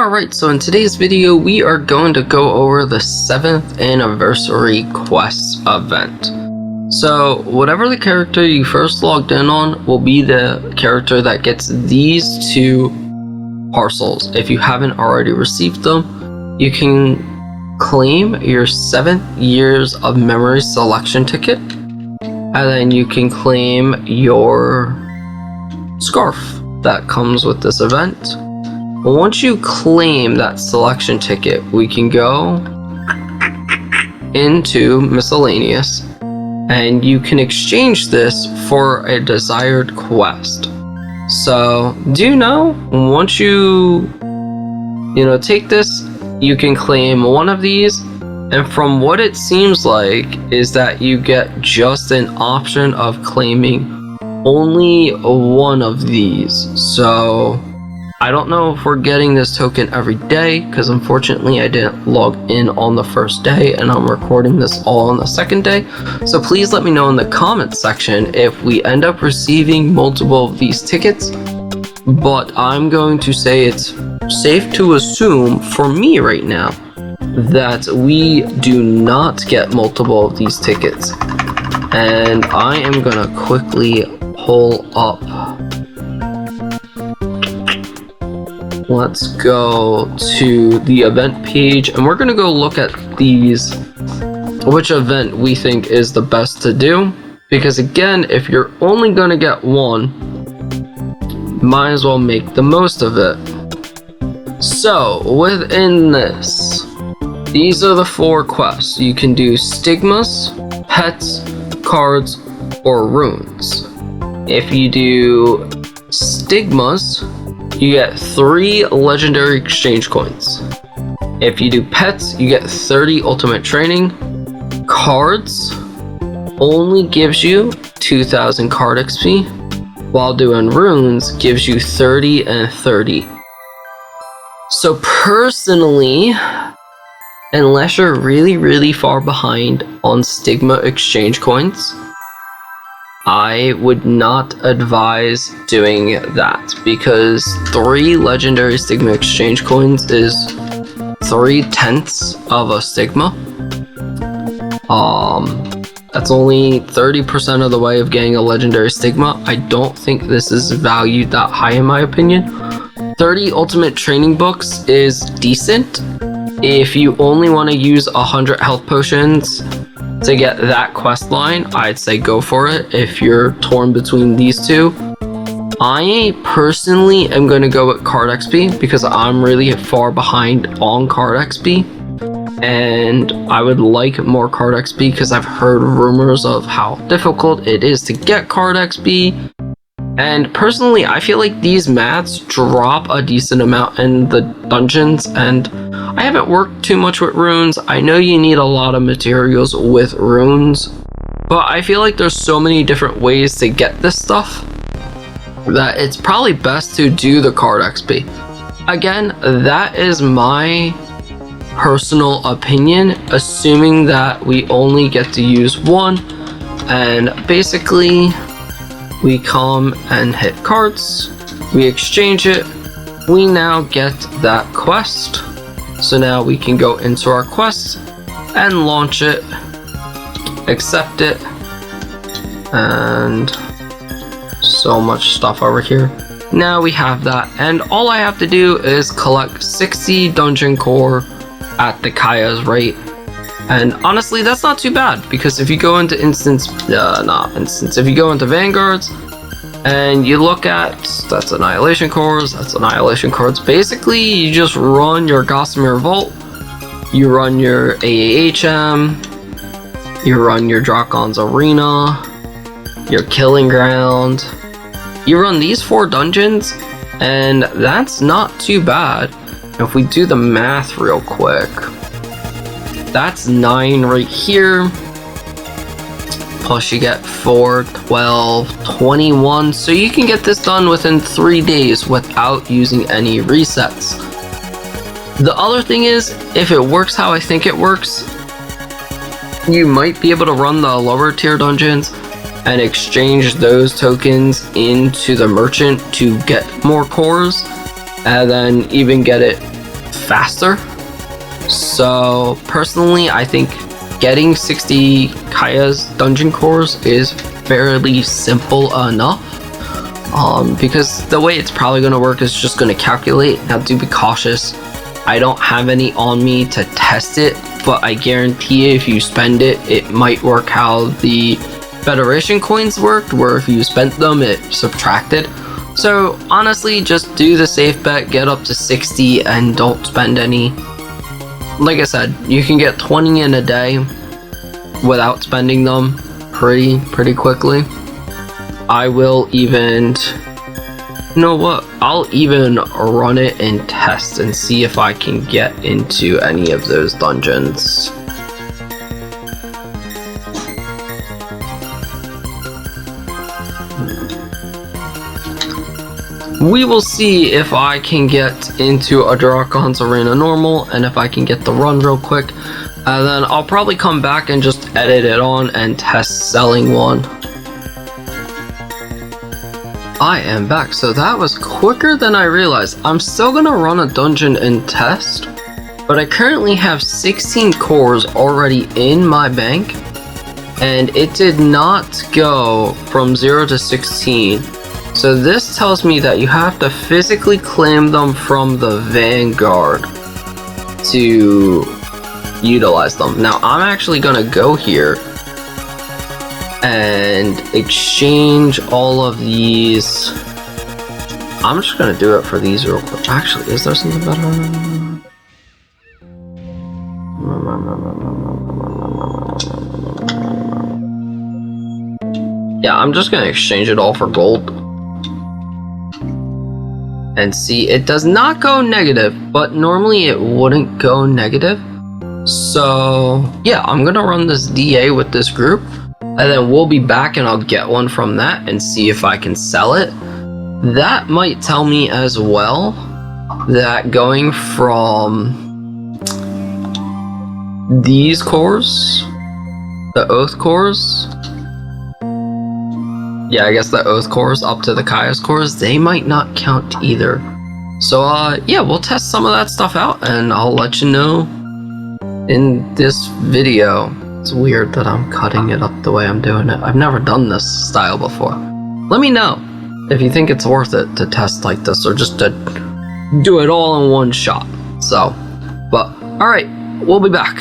Alright, so in today's video we are going to go over the 7th anniversary quest event. So whatever the character you first logged in on will be the character that gets these two parcels. If you haven't already received them, you can claim your 7 years of memory selection ticket, and then you can claim your scarf that comes with this event. Once you claim that selection ticket, we can go into miscellaneous and you can exchange this for a desired quest. So do know, once you take this, you can claim one of these, and from what it seems like is that you get just an option of claiming only one of these. So I don't know if we're getting this token every day, because unfortunately I didn't log in on the first day and I'm recording this all on the second day. So please let me know in the comments section if we end up receiving multiple of these tickets. But I'm going to say it's safe to assume for me right now that we do not get multiple of these tickets. And I am gonna quickly pull up. Let's go to the event page and we're gonna go look at these, which event we think is the best to do, because again, if you're only gonna get one, might as well make the most of it. So within this, these are the 4 quests. You can do stigmas, pets, cards, or runes. If you do stigmas, you get 3 legendary exchange coins. If you do pets, you get 30 ultimate training. Cards only gives you 2000 card XP, while doing runes gives you 30 and 30. So personally, unless you're really far behind on stigma exchange coins, I would not advise doing that, because 3 legendary stigma exchange coins is 3/10 of a stigma. That's only 30% of the way of getting a legendary stigma. I don't think this is valued that high in my opinion. 30 ultimate training books is decent. If you only want to use 100 health potions to get that quest line, I'd say go for it if you're torn between these two. I personally am going to go with card XP because I'm really far behind on card XP, and I would like more card XP because I've heard rumors of how difficult it is to get card XP. And personally, I feel like these mats drop a decent amount in the dungeons, and I haven't worked too much with runes. I know you need a lot of materials with runes, but I feel like there's so many different ways to get this stuff that it's probably best to do the card XP. Again, that is my personal opinion, assuming that we only get to use one, and basically we come and hit cards, we exchange it, we now get that quest. So now we can go into our quest and launch it, accept it, and so much stuff over here. Now we have that, and all I have to do is collect 60 dungeon core at the Kaya's rate. And honestly, that's not too bad, because if you go into if you go into Vanguards and you look at, that's annihilation cores, basically you just run your Gossamer Vault, you run your AAHM, you run your Dracon's Arena, your Killing Ground, you run these 4 dungeons, and that's not too bad. If we do the math real quick, that's 9 right here, plus you get 4, 12, 21, so you can get this done within 3 days without using any resets. The other thing is, if it works how I think it works, you might be able to run the lower tier dungeons and exchange those tokens into the merchant to get more cores, and then even get it faster. So personally, I think getting 60 Kaya's dungeon cores is fairly simple enough. Because the way it's probably going to work is just going to calculate. Now do be cautious. I don't have any on me to test it, but I guarantee if you spend it, it might work how the Federation coins worked, where if you spent them, it subtracted. So honestly, just do the safe bet, get up to 60 and don't spend any. Like I said, you can get 20 in a day without spending them pretty quickly. I will even, you know what, I'll even run it and test and see if I can get into any of those dungeons. We will see if I can get into a Dracon's Arena normal and if I can get the run real quick. And then I'll probably come back and just edit it on and test selling one. I am back, so that was quicker than I realized. I'm still gonna run a dungeon and test, but I currently have 16 cores already in my bank, and it did not go from 0 to 16. So this tells me that you have to physically claim them from the Vanguard to utilize them. Now I'm actually gonna go here and exchange all of these. I'm just gonna do it for these real quick. Actually, is there something better? Yeah, I'm just gonna exchange it all for gold. And see, it does not go negative, but normally it wouldn't go negative. So yeah, I'm gonna run this DA with this group, and then we'll be back and I'll get one from that and see if I can sell it. That might tell me as well that going from these cores, the Oath cores, yeah, I guess the Oath cores up to the Kaya's cores, they might not count either. So yeah, we'll test some of that stuff out and I'll let you know in this video. It's weird that I'm cutting it up the way I'm doing it. I've never done this style before. Let me know if you think it's worth it to test like this or just to do it all in one shot. So, but alright, we'll be back.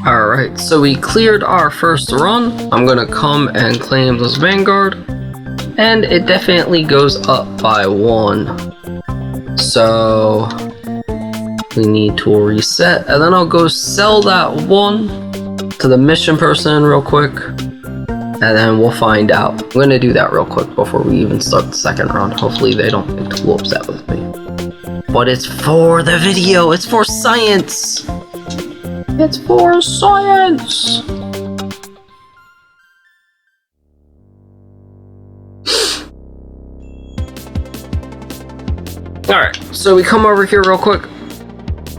Alright, so we cleared our first run. I'm gonna come and claim this Vanguard, and it definitely goes up by 1. So we need to reset, and then I'll go sell that one to the mission person real quick, and then we'll find out. I'm gonna do that real quick before we even start the second round. Hopefully they don't get too upset with me. But it's for the video, it's for science! It's for science! Alright, so we come over here real quick.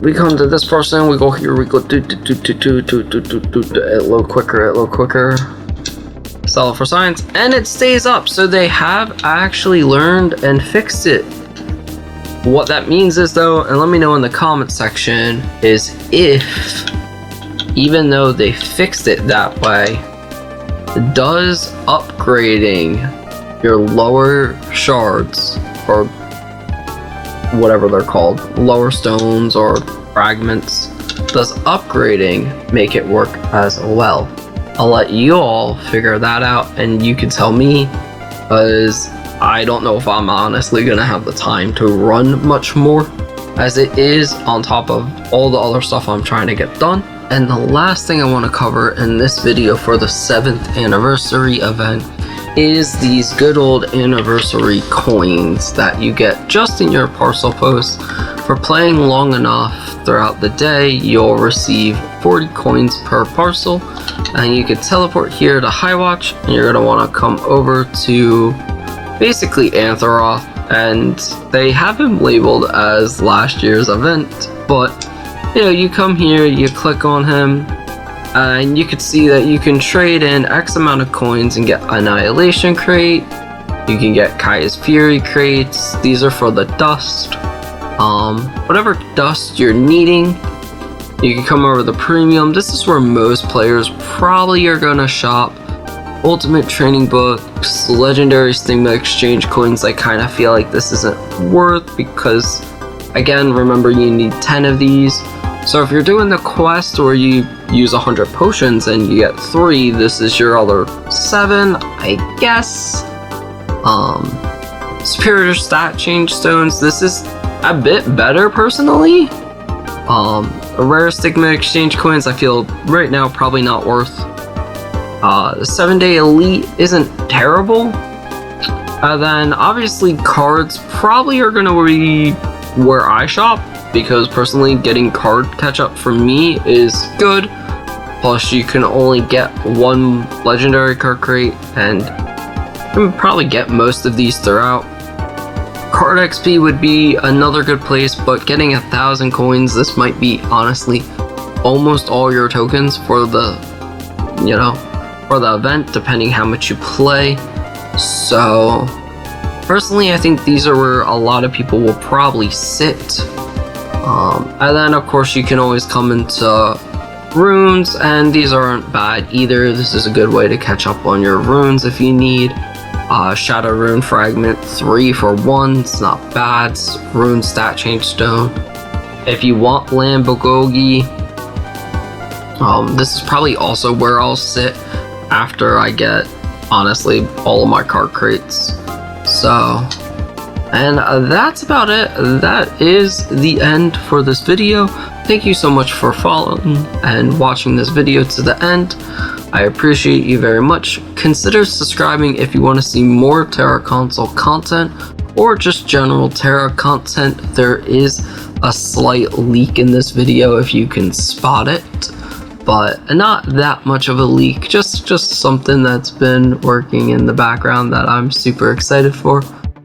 We come to this person, we go here, we go a little quicker. Sell it for science, and it stays up, so they have actually learned and fixed it. What that means is though, and let me know in the comment section, is if, even though they fixed it that way, does upgrading your lower shards, or whatever they're called, lower stones or fragments, does upgrading make it work as well? I'll let you all figure that out, and you can tell me, because I don't know if I'm honestly gonna have the time to run much more, as it is on top of all the other stuff I'm trying to get done. And the last thing I want to cover in this video for the 7th anniversary event is these good old anniversary coins that you get just in your parcel post. For playing long enough throughout the day, you'll receive 40 coins per parcel, and you can teleport here to Highwatch, and you're going to want to come over to basically Anthoroth, and they have him labeled as last year's event, but you know, you come here, you click on him, and you can see that you can trade in X amount of coins and get Annihilation crate. You can get Kaya's Fury crates. These are for the dust. Whatever dust you're needing, you can come over to the premium. This is where most players probably are gonna shop. Ultimate training books, legendary stigma exchange coins, I kind of feel like this isn't worth, because again, remember, you need 10 of these. So if you're doing the quest where you use 100 potions and you get 3, this is your other 7, I guess. Superior stat change stones, this is a bit better personally. Rare stigma exchange coins, I feel right now probably not worth. The 7-day elite isn't terrible. Then obviously cards probably are gonna be where I shop, because personally getting card catch up for me is good. Plus you can only get 1 legendary card crate, and you can probably get most of these throughout. Card XP would be another good place, but getting 1,000 coins, this might be honestly almost all your tokens for the, for the event, depending how much you play. So personally, I think these are where a lot of people will probably sit. And then of course you can always come into runes, and these aren't bad either. This is a good way to catch up on your runes if you need. Shadow Rune Fragment 3 for 1, it's not bad. Rune Stat Change Stone. If you want Lambogogi, this is probably also where I'll sit after I get, honestly, all of my card crates. So, and that's about it. That is the end for this video. Thank you so much for following and watching this video to the end. I appreciate you very much. Consider subscribing if you want to see more Tera console content, or just general Tera content. There is a slight leak in this video if you can spot it, but not that much of a leak, just something that's been working in the background that I'm super excited for.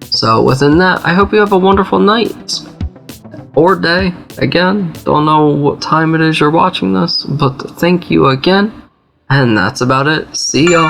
So within that, I hope you have a wonderful night or day. Again, don't know what time it is you're watching this, but thank you again. And that's about it. See y'all.